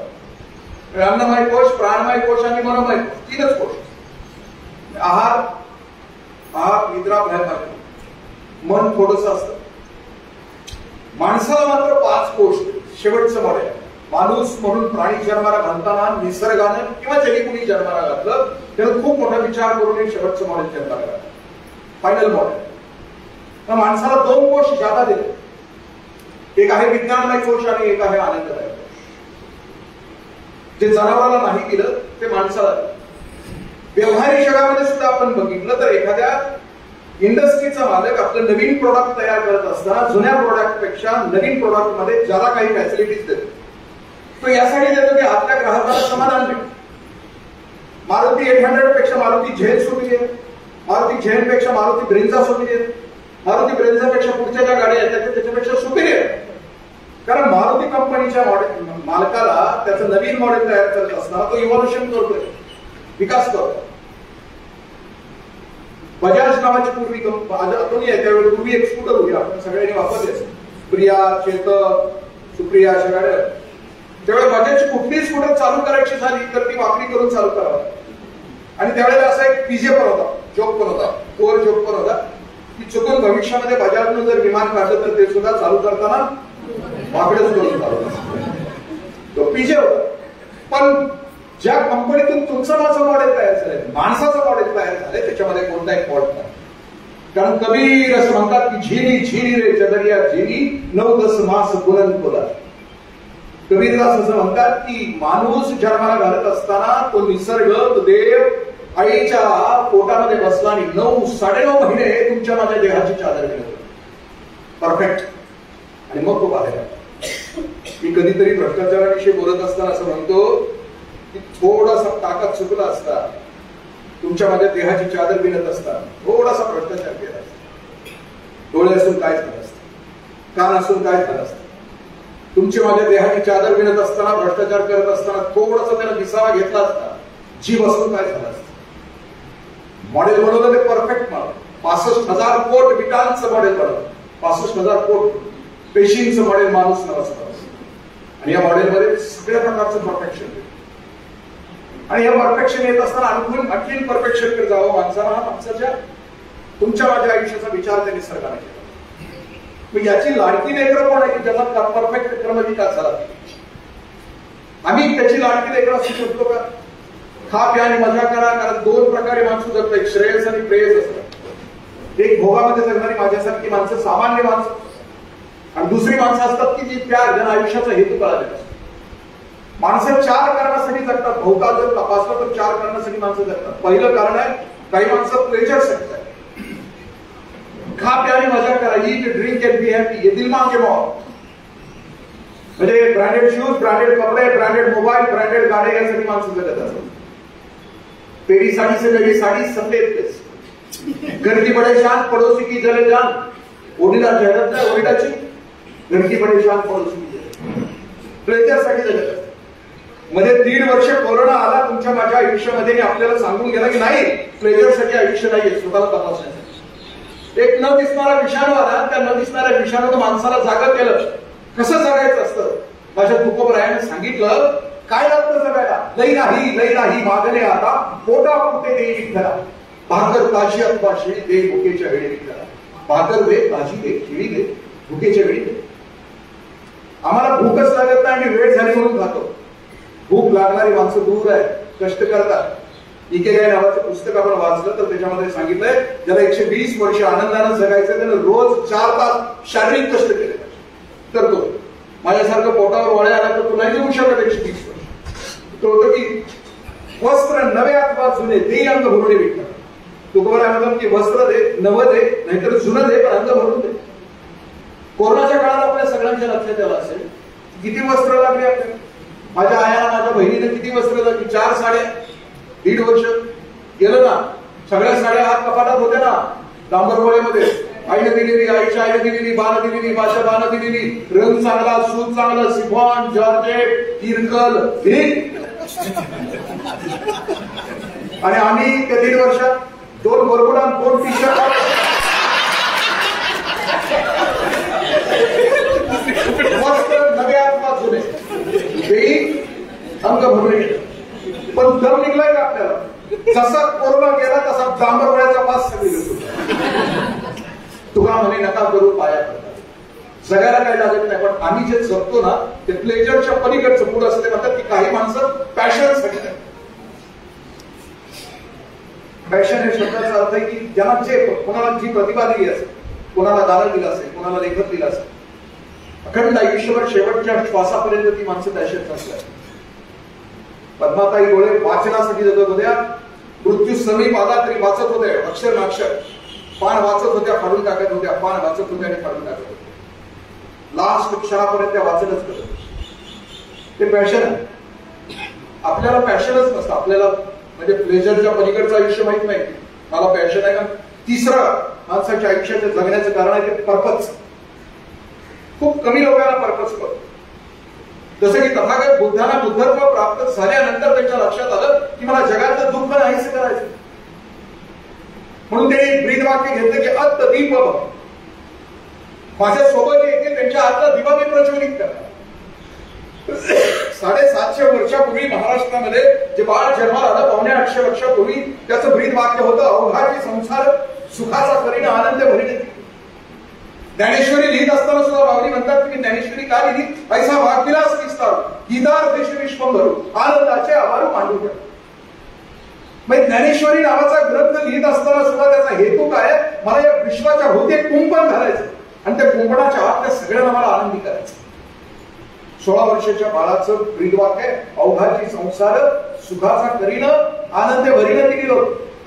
Speaker 1: अन्नमय कोश, प्राणमय कोश आणि मनोमय कोश. 3च कोश. आहार, निद्रा, भय, मन थोडस असतं. माणसाला मात्र 5 कोश. शेवटचं मॉडेल माणूस म्हणून प्राणी जन्माला घालताना निसर्गानं किंवा ज्यांनी कुणी जन्माला घातलं त्यानं खूप मोठा विचार करून शेवटचं मॉडेल जन्माला घातलं, फायनल मॉडेल. तर माणसाला 2 कोश जादा दिले. एक आहे विज्ञानमय कोश आणि एक आहे आनंदमय कोश. जे जनावराला नाही दिलं ते माणसाला दिलं. व्यवहारिक जगामध्ये सुद्धा आपण बघितलं तर एखाद्या इंडस्ट्रीचा मालक आपलं नवीन प्रोडक्ट तयार करत असताना जुन्या प्रोडक्ट पेक्षा नवीन प्रोडक्ट मध्ये ज्यादा काही फॅसिलिटीज देतो. तो यासाठी देतो की आपल्या ग्राहकाला समाधान मिळेल. मारुती 800 पेक्षा मारुती झेन सोपी आहे, मारुती झेन पेक्षा मारुती ब्रेन्झा सोपी आहे, मारुती ब्रेन्झा पेक्षा पुढच्या ज्या गाड्या आहेत त्याच्यापेक्षा सुपिरियर. कारण मारुती कंपनीच्या मालकाला त्याचं नवीन मॉडेल तयार करत असताना तो इव्हॉल्युशन करतोय, विकास करतोय. बजाज नावाची पूर्वी त्यावेळी पूर्वी एक स्कूटर होती, आपण सगळ्यांनी वापरली असेल, प्रिया, चेतक, सुप्रिया अशा गाड्या. त्यावेळेला बजाजची कुठलीही स्कूटर चालू करायची झाली तर ती वापरी करून चालू करावी. आणि त्यावेळेला असा एक पीजे पण होता, जोक पण होता, कोर जोक पण होता की चुकून भविष्यामध्ये बजाजनं जर विमान काढलं तर ते सुद्धा चालू करताना वाकडेच करून चालवतात. तो पीजे होता. पण ज्या कंपनीतून तुमचं माझं मॉडेल तयार झालंय, माणसाचं मॉडेल तयार झालंय, त्याच्यामध्ये कोणताही फॉल्ट नाही. कारण कबीर असं म्हणतात की झिनी झिनी रे चदरिया झिनी 9-10 मास बुलंद बोला. कबीरदास असं म्हणतात की माणूस जन्माला घालत असताना तो निसर्ग, तो देव आईच्या पोटामध्ये बसला आणि 9-9.5 महिने तुमच्या माझ्या देहाची चादर घेतली. परफेक्ट. आणि मग तो बाहेर. मी कधीतरी भ्रष्टाचाराविषयी बोलत असताना असं म्हणतो की थोडासा ताकद चुकला असता, तुमच्या माझ्या देहाची चादर विणत असता, थोडासा भ्रष्टाचार केला असता, डोळे असून काय झालं असतं, कान असून काय झालं असतं, तुमची माझ्या देहाची चादर विणत असताना, भ्रष्टाचार करत असताना थोडासा त्याला दिसावा घेतला असता, जीव असून काय झालं असतं. मॉडेल बनवलं ते परफेक्ट मॉडेल. 65,000 कोट विटांचं मॉडेल बनवलं. 65,000 कोट पेशींचं मॉडेल माणूस नमस्कार. आणि या मॉडेलमध्ये सगळ्या प्रकारचं परफेक्शन येतं. आणि हे परफेक्शन येत असताना आणखीन परफेक्शन कडे जावं माणसाला. हा माणसाच्या तुमच्या माझ्या आयुष्याचा विचार त्यांनी निसर्गाने केला. मग याची लाडकी लेकरं कोण आहे की ज्याचा परफेक्ट क्रमविकास झाला? आम्ही त्याची लाडकी लेकरं असू शकतो का? खा प्या आणि मजा करा. कारण 2 प्रकारे माणसं जगतात, एक श्रेयस आणि प्रेयस असतात. एक भोगामध्ये जगणारी माझ्यासारखी माणसं, सामान्य माणसं, आणि दुसरी माणसं असतात की जी त्या आयुष्याचा हेतू कळालेला असतो. माणसं 4 कारणासाठी जगतात. भोवता जर तपासलं तर 4 कारणासाठी माणसं जगतात. पहिलं कारण आहे, काही माणसं प्लेजरसाठी जगतात. खा प्या आणि मजा करा, eat drink and be happy, ये दिल मांगे मौत. म्हणजे ब्रँडेड शूज, ब्रँडेड कपडे, ब्रँडेड मोबाईल, ब्रँडेड गाड्या यासाठी माणसं जगत असतात. पेरी साडी से मेरी साडी सफेद पेस, घर की बडे शान पडोसी की जले जान. ओढीला जाहिरात नाही ओढीलाची, घर की बडे शान पडोसी की जले. प्लेजरसाठी जगत असतात. मध्ये 1.5 वर्ष कोरोना आला तुमच्या माझ्या आयुष्यामध्ये, आपल्याला सांगून गेला की नाही, प्लेजरसाठी आयुष्य नाहीये, स्वतःला तपासण्यासाठी. एक न दिसणारा विषाणू आला, त्या न दिसणाऱ्या विषाणूनं माणसाला जागा केलं. कसं जगायचं असतं? माझ्या तुकोबरायाने सांगितलं, काय लागतं जगायला? लई नाही मागणे आता, पोटा पुरते देई विठ्ठला. भाकर ताजी अथवा शिळी दे, भुकेच्या वेळी विठ्ठला. भाकर दे, ताजी दे, शिळी दे, भुकेच्या वेळी दे. आम्हाला भूकच लागत नाही आणि वेळ झाली म्हणून खातो. भूक लागणारी माणसं दूर आहेत, कष्ट करतात. इकेगाई नावाचं पुस्तक आपण वाचलं तर त्याच्यामध्ये सांगितलंय ज्याला 120 वर्ष आनंदानं जगायचं त्यानं रोज 4 तास शारीरिक कष्ट केले तर तो माझ्यासारखं पोटावर वळ्या आला तर तुला जगू शकत 120 वर्ष. तो होतं की वस्त्र नवे अथवा जुने तेही अंग भरून विकतात. तुकोबराय म्हणतात की वस्त्र दे, नवं दे, नाहीतर जुनं दे, पण अंग भरून दे. कोरोनाच्या काळात आपल्या सगळ्यांच्या लक्षात आलं असेल किती वस्त्र लागली आपल्याला. माझ्या आयाला माझ्या बहिणीने किती वस्त्र लागली. 4 साड्या, 1.5 वर्ष गेलं ना. सगळ्या साड्या हात कपाटात होत्या ना डांबरगोळ्यामध्ये. आईने दिलेली, आईच्या आईने दिलेली, बानं दिलेली, माझ्या बानं दिलेली, रंग चांगला, सूत चांगलं, सिफॉन, जॉर्जेट, इरकल, आणि आम्ही त्या 1.5 वर्षात 2 बरमुडा, 2 टी-शर्ट, वस्त्र नवे अथवा जुने तेही अंग भरून गेले. पण दम निघलाय का आपल्याला. जसा कोरोना गेला तसा डांबरगोळ्याचा पास सगळी तुका म्हणे नका करू पाया पडतात. सगळ्याला काही लागत नाही, पण आम्ही जे जगतो ना ते प्लेजरच्या पलीकडचं पुढं असते. म्हणतात की काही माणसं पॅशन साठी. पॅशन या शब्दाचा अर्थ आहे की ज्यांना जे कोणाला जी प्रतिभा दिली असेल, कोणाला गाणं दिलं असेल, कोणाला लेखन दिलं असेल, अखंड आयुष्यभर शेवटच्या श्वासापर्यंत ती माणसं पॅशन असतात. पद्माताई डोळे वाचनासाठी जगत होत्या. मृत्यू समीप आला तरी वाचत होत्या अक्षर नाक्षर. पान वाचत होत्या, फाडून टाकत होत्या, पान वाचत होत्या आणि फाडून टाकत होत्या. लास्ट क्षणापर्यंत त्या वाचतच करत. ते पॅशन आहे. आपल्याला पॅशनच नसतं. आपल्याला म्हणजे प्लेजरच्या पलीकडचं आयुष्य माहित नाही. मला पॅशन आहे का. तिसरं माणसाच्या आयुष्याचं जगण्याचं कारण आहे ते पर्पज. खूप कमी लोकांना पर्पज कळतो. जसं की तथागत बुद्धांना बुद्धत्व प्राप्त झाल्यानंतर त्यांच्या लक्षात आलं की मला जगातलं दुःख नाहीसे करायचं. म्हणून त्यांनी ब्रीद वाक्य घेतलं की अत्त दीप माझ्या सोबत येतील त्यांच्या हातला दिवा मी प्रज्वलित करणार. 750 वर्षापूर्वी महाराष्ट्रामध्ये जे बाळ जन्माला आलं 850 वर्षापूर्वी त्याचं ब्रीद वाक्य होतं अवघाची संसार सुखाचा करीन आनंद भरीने. ज्ञानेश्वरी लिहित असताना सुद्धा माऊली म्हणतात की ज्ञानेश्वरी का लिहिली. ऐसा वाक्यलाच विस्तार गीतार देश विश्वम भरू आनंदाचे आभारू मांडू द्या. म्हणजे ज्ञानेश्वरी नावाचा ग्रंथ लिहित असताना सुद्धा त्याचा हेतू काय. मला या विश्वाच्या भोवती एक कुंपण घालायचं आणि त्या कुंपणाच्या आत त्या सगळ्यांना मला आनंदी करायचं. 16 वर्षाच्या बाळाचं ब्रीदवाक्य अवघाची संसार सुखाचा करीन आनंद भरीन दिली.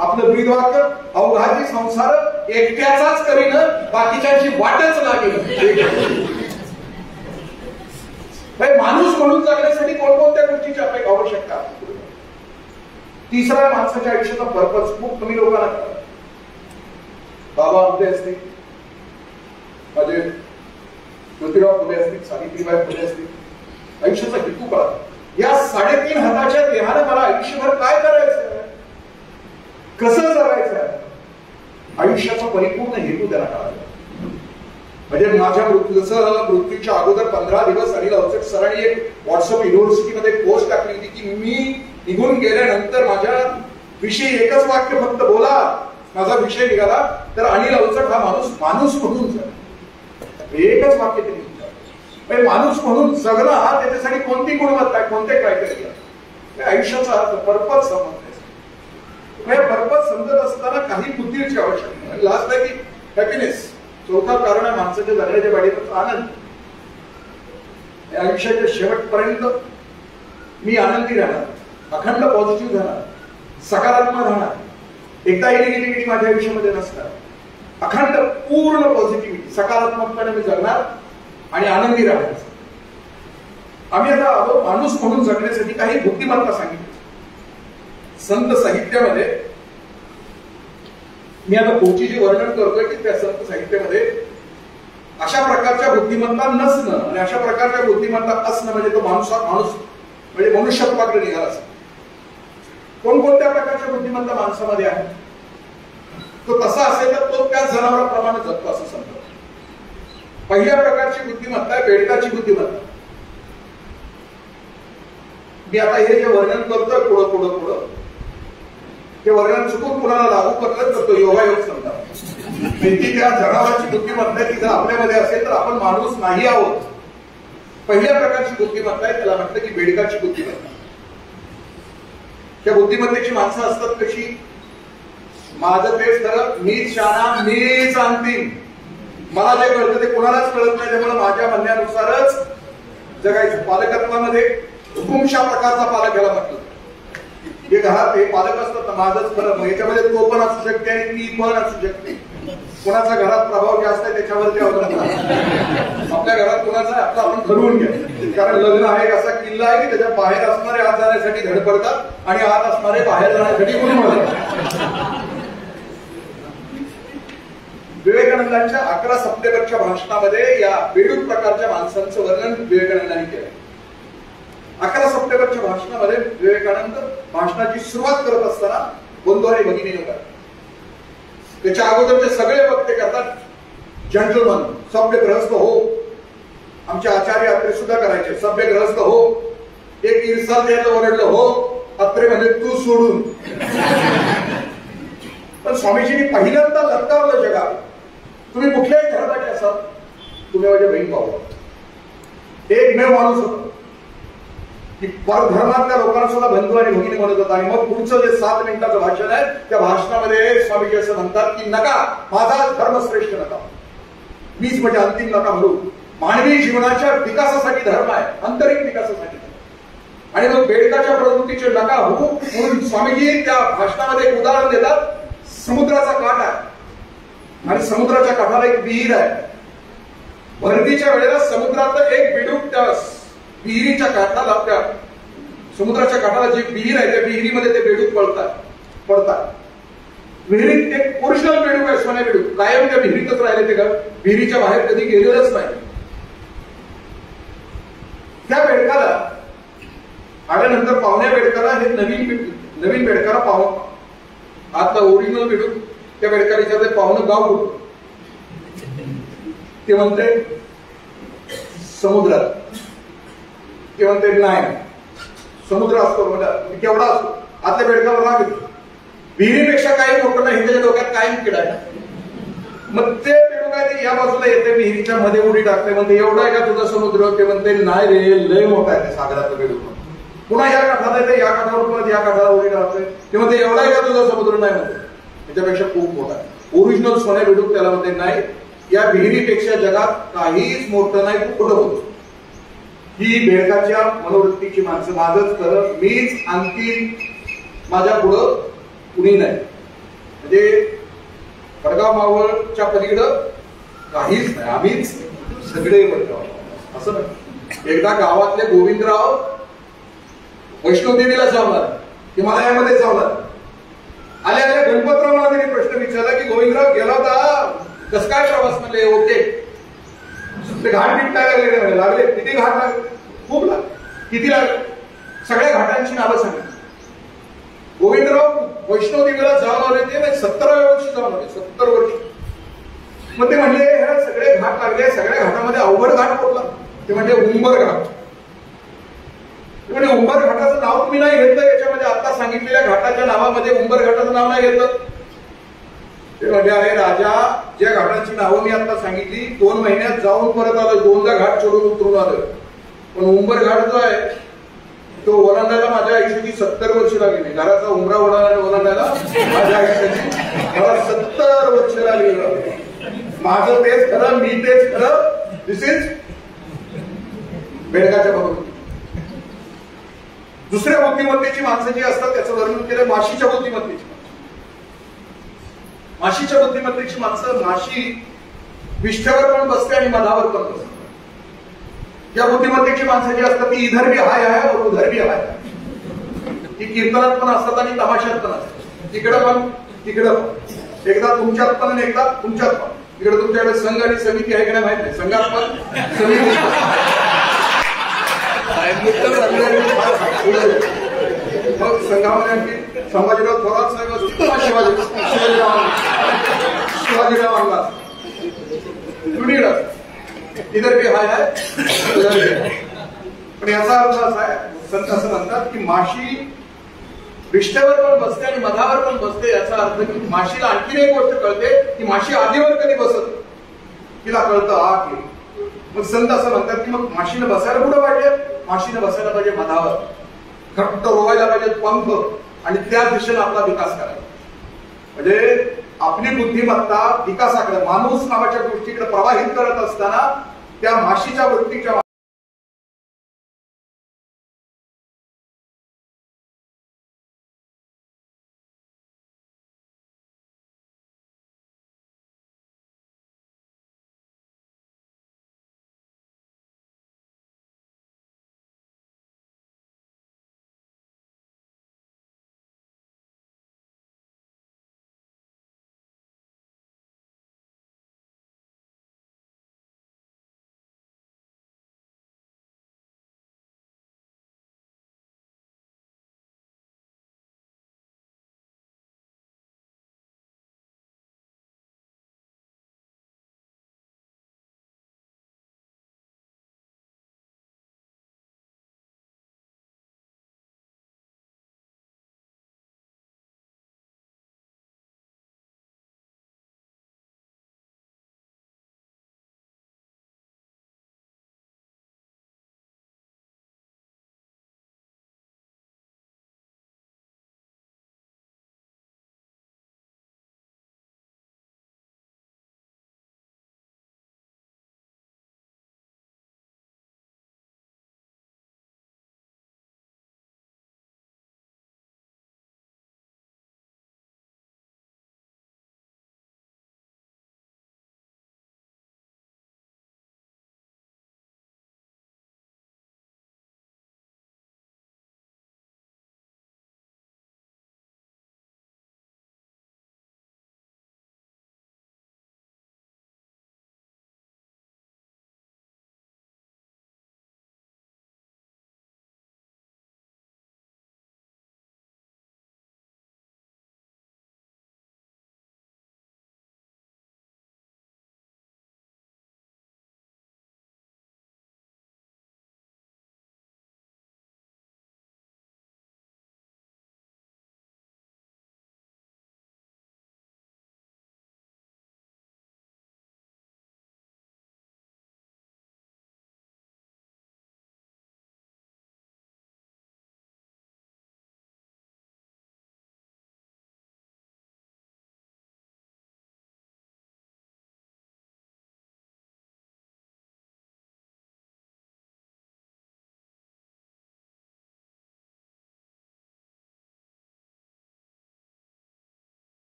Speaker 1: आपलं ब्रीदवाक्य अवघाची संसार एकट्याचाच करीन बाकीच्यांची वाटच लागेल. माणूस म्हणून जगण्यासाठी कोणकोणत्या गोष्टीची आवश्यकता. तिसरा माणसाच्या आयुष्याचा पर्पज खूप कमी लोकांना कळतात. बाबा आमचे असतील, माझे ज्योतिराव फुले असतील, सावित्रीबाई फुले असतील, आयुष्याचा हेतू कळत. या 3.5 हाताच्या देहाने मला आयुष्यभर काय करायचं, कसं जगायचं, आयुष्याचा परिपूर्ण हेतू त्यांना कळाला. म्हणजे माझ्या मृत्यूच्या अगोदर 15 दिवस अनिल अवचट सरांनी एक व्हॉट्सअप युनिव्हर्सिटीमध्ये पोस्ट टाकली होती की मी निघून गेल्यानंतर माझ्या विषयी एकच वाक्य फक्त बोला. माझा विषय निघाला तर अनिल अवचट हा माणूस म्हणून जगला. एकच वाक्य त्यांनी विचारलं. माणूस म्हणून जगणं हा त्याच्यासाठी कोणती गुणवत्ता आहे, कोणते क्रायटेरिया. आयुष्याचा अर्थ पर्पज समजण्याचा. पर्पज समजत असताना काही बुद्धीची आवश्यकता आहे. लास्ट आहे की हॅपीनेस. चौथा कारण आहे माणसाच्या जगण्याच्या वाढीचा आनंद. आयुष्याच्या शेवटपर्यंत मी आनंदी राहणार, अखंड पॉझिटिव्ह राहणार, सकारात्मक राहणार, एकदाही निगेटिव्हिटी माझ्या आयुष्यामध्ये नसणार. अखंड पूर्ण पॉझिटिव्हिटी सकारात्मकपणे मी जगणार आणि आनंदी राहणार. आम्ही आता आलो माणूस म्हणून जगण्यासाठी काही बुद्धिमत्ता सांगितली. संत साहित्यामध्ये मी आता पुढची जी वर्णन करतोय की त्या संत साहित्यामध्ये अशा प्रकारच्या बुद्धिमत्ता नसणं आणि अशा प्रकारच्या बुद्धिमत्ता असणं म्हणजे तो माणूस म्हणजे मनुष्यत्वाकडे निघाला असेल. कोणकोणत्या प्रकारच्या बुद्धिमत्ता माणसामध्ये आहे. तो तसा असेल तर तो त्या जनावराप्रमाणे जगतो असं समजा. पहिल्या प्रकारची बुद्धिमत्ता आहे बेडकाची बुद्धिमत्ता. मी आता हे जे वर्णन करतोय पुढं ते वर्णन चुकून कुणाला लागू करत तर तो योगायोग समजा. ती त्या जनावराची बुद्धिमत्ता ती जर आपल्यामध्ये असेल तर आपण माणूस नाही आहोत. पहिल्या प्रकारची बुद्धिमत्ता आहे त्याला म्हटलं की बेडकाची बुद्धिमत्ता. त्या बुद्धिमत्तेची माणसं असतात कशी, माझं तेच खरं, मीच शाणा, मीच अंतिम, मला जे कळतं ते कोणालाच कळत नाही, त्यामुळे माझ्या म्हणण्यानुसारच जगायचं. पालकत्वामध्ये हुकुमशा प्रकारचा पालक याला म्हटलं. जे घरात हे पालक असतात माझंच खरं, मग याच्यामध्ये तो पण असू शकते आणि ती पण असू शकते. कोणाचा घरात प्रभाव जास्त आहे त्याच्यावरती अवलंबून आहे. आपल्या घरात कोणाचा आपला आपण ठरवून घ्या, कारण लग्न हा एक असा किल्ला आहे की त्याच्या बाहेर असणारे आत जाण्यासाठी धडपडतात आणि आत असणारे बाहेर जाण्यासाठी कोणी म्हणतात. विवेकानंदांच्या 11 सप्टेंबरच्या भाषणामध्ये या बेडूक प्रकारच्या माणसांचं वर्णन विवेकानंदांनी केलं. 11 सप्टेंबरच्या भाषणामध्ये विवेकानंद भाषणाची सुरुवात करत असताना बंधू आणि भगिनी करतात. त्याच्या अगोदरचे सगळे वक्ते करतात जंटलमन, सभ्य ग्रहस्थ हो. आमचे आचार्य अत्रे सुद्धा करायचे, सभ्य ग्रहस्थ हो. एक इरसाल द्यायला ओरडलं हो, अत्रे म्हणजे तू सोडून. पण स्वामीजींनी पहिल्यांदा लटकावलं जगात, तुम्ही कुठल्याही धर्माचे असाल, तुम्ही माझ्या बहीण भाऊ. एकमेव माणूस होता की परधर्मातल्या लोकांना सुद्धा बंधू आणि भगिनी म्हणत होता. आणि मग पुढचं जे 7 मिनिटाचं भाषण आहे त्या भाषणामध्ये स्वामीजी असं म्हणतात की नका, माझा धर्म श्रेष्ठ नका, मीच म्हणजे अंतिम नका म्हणू. मानवी जीवनाच्या विकासासाठी धर्म आहे, आंतरिक विकासासाठी. आणि मग बेडकाच्या प्रवृत्तीचे नका हो म्हणून स्वामीजी त्या भाषणामध्ये एक उदाहरण देतात. समुद्राचा काठ आहे आणि समुद्राच्या काठाला एक विहीर आहे. भरतीच्या वेळेला समुद्रातलं एक बेडूक त्या विहिरीच्या काठाला, त्या समुद्राच्या काठाला जी विहीर आहे त्या विहिरीमध्ये ते बेडूक पडतात. विहिरीत एक ओरिजिनल बेडूक आहे, सोन्या बेडूक, कायम त्या विहिरीतच राहिले ते, विहिरीच्या बाहेर कधी गेलेलंच नाही. त्या बेडकाला आल्यानंतर पाहुण्या बेडकाला हे नवीन बेडकाला पाहून आता ओरिजिनल बेडूक त्या बेडकाला विचारते पाहुणं गाव कुठं, ते म्हणते समुद्रात. ते म्हणते नाही, समुद्र असतो म्हणजे केवढा असतो. आतल्या बेडकावर राग येतो, विहिरीपेक्षा काही मोठं नाही, त्याच्या डोक्यात कायम किडा आहे. मग ते बेडूक आहे ते या बाजूला येते, विहिरीच्या मध्ये उडी टाकते, म्हणते एवढा आहे का तुझा समुद्र. ते म्हणते नाही रे, लय मोठा आहे ते सागराचं बेडूक. पुन्हा या काठाला येते, या काठावर पुन्हा या काठाला उडी टाकते. ते म्हणते एवढा आहे का तुझा समुद्र. नाही म्हणते, त्याच्यापेक्षा खूप मोठा आहे. ओरिजिनल सोन्या बेडूक त्याला म्हणते नाही, या विहिरीपेक्षा जगात काहीच मोठं नाही, तू कुठं होतो. ही बेडकाच्या मनोवृत्तीची माणसं, माझंच खरं, मीच अंतिम, माझ्या पुढं कुणी नाही. म्हणजे वडगाव मावळच्या पलीकडं काहीच नाही, आम्हीच सगळे वडगाव असं नाही. एकदा गावातले गोविंदराव वैष्णोदेवीला जाऊन आले, हिमालयामध्ये जाऊन आले. आल्या आल्या गणपतरावला त्यांनी प्रश्न विचारला की गोविंदराव गेला होता, कसं काय प्रवास. म्हणले ओके. ते घाट बीट काय लागले, किती घाट लागले, खूप लागले. किती लागले, सगळ्या घाटांची नावं सांगितली. गोविंदराव वैष्णोदेवीला जाऊन आले ते 17व्या वर्षी जाऊन आले, 70 वर्ष. मग ते म्हणले हे सगळे घाट लागले, सगळ्या घाटामध्ये अवघड घाट कुठला. ते म्हणजे उंबर घाट. म्हणजे उंबर घाटाचं नाव तुम्ही नाही घेतलं, याच्यामध्ये आता सांगितलेल्या घाटाच्या नावामध्ये उंबर घाटाचं नाव नाही घेतलं. ते म्हणजे अरे राजा, ज्या घाटांची नावं मी आता सांगितली 2 महिन्यात जाऊन परत आलोय, 2दा घाट सोडून उतरून आलोय. पण उंबर घाट जो आहे तो ओलांडायला माझ्या आयुष्याची 70 वर्ष लागली. घराचा उंबरा ओलांडायला माझ्या आयुष्याची मला 70 वर्ष लागली. माझं तेच खरं, मी तेच खरं. दिस इज बेडकाच्या बरोबर. दुसऱ्या बुद्धिमत्तेची माणसं जी असतात त्याचं वर्णन केलं माशीच्या बुद्धिमत्तेची. माशीच्या बुद्धिमत्तेची माणसं, माशी विष्ठ्यावर पण बसते आणि मधावर पण बसते. या बुद्धिमत्तेची माणसं जी असतात ती इधर भी हाय आहे और उधर भी हाय. ती कीर्तनात पण असतात आणि तमाशात पण असतात, तिकडं पण तिकडं पण. एकदा तुमच्यात पण आणि एकदा तुमच्यात पण. तिकडे तुमच्याकडे संघ आणि समिती आहे का नाही माहित नाही, संघात पण समिती. मग संघामध्ये आणखी संभाजीराव थोरात साहेब असतील, शिवाजीराव आणला इधर भी हाय आहे. पण याचा अर्थ असा आहे, संत असं म्हणतात की माशी विष्ठेवर पण बसते आणि मधावर पण बसते. याचा अर्थ की माशीला आणखीन एक गोष्ट कळते की माशी आधीवर कधी बसत, तिला कळतं आ की. मग संत असं म्हणतात की मग माशीनं बसायला कुठं पाहिजे, माशीनं बसायला पाहिजे मधावर. घट्ट रोवायला पाहिजे पंख, आणि त्या दिशेने आपला विकास करायचा. म्हणजे आपली बुद्धिमत्ता विकासाकडे, माणूस नावाच्या गोष्टीकडे प्रवाहित करत असताना त्या माशीच्या वृत्तीच्या